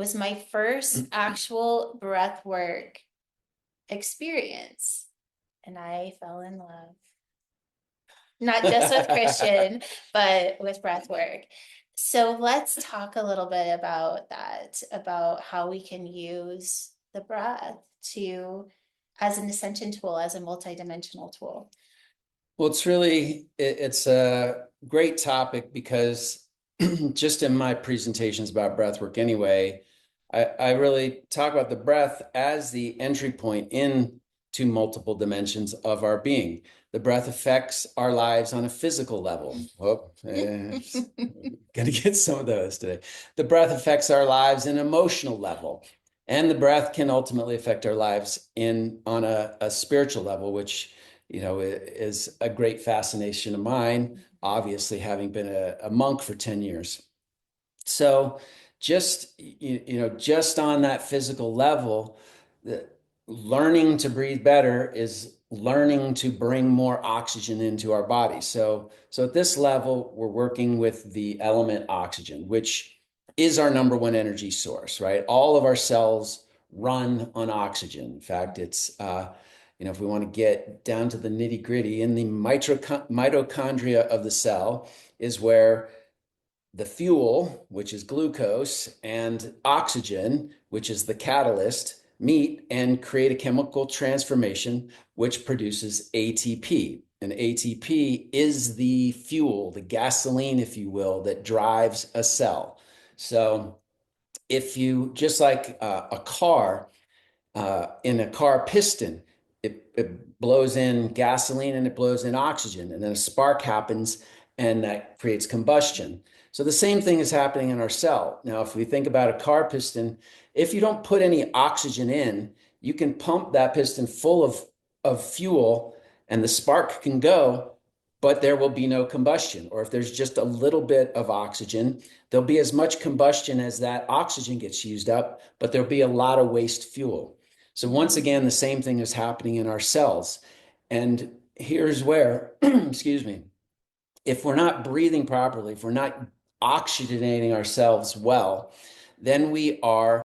was my first actual breath work experience, and I fell in love. Not just with Christian, but with breath work. So let's talk a little bit about that, about how we can use the breath to as an ascension tool, as a multidimensional tool. Well, it's a great topic because just in my presentations about breath work anyway, I really talk about the breath as the entry point into multiple dimensions of our being. The breath affects our lives on a physical level. Oh, gonna get some of those today. The breath affects our lives in an emotional level. And the breath can ultimately affect our lives on a spiritual level, which is a great fascination of mine, obviously having been a monk for 10 years. So just on that physical level, learning to breathe better is learning to bring more oxygen into our body. So at this level, we're working with the element oxygen, which is our number one energy source, right? All of our cells run on oxygen. In fact, it's if we want to get down to the nitty gritty, in the mitochondria of the cell is where the fuel, which is glucose, and oxygen, which is the catalyst, meet and create a chemical transformation, which produces ATP. And ATP is the fuel, the gasoline, if you will, that drives a cell. So if you, just like a car, in a car piston, it blows in gasoline and it blows in oxygen, and then a spark happens and that creates combustion. So the same thing is happening in our cell. Now, if we think about a car piston, if you don't put any oxygen in, you can pump that piston full of fuel and the spark can go, but there will be no combustion. Or if there's just a little bit of oxygen, there'll be as much combustion as that oxygen gets used up, but there'll be a lot of waste fuel. So once again, the same thing is happening in our cells. And here's where, excuse me, if we're not breathing properly, if we're not oxygenating ourselves well, then we are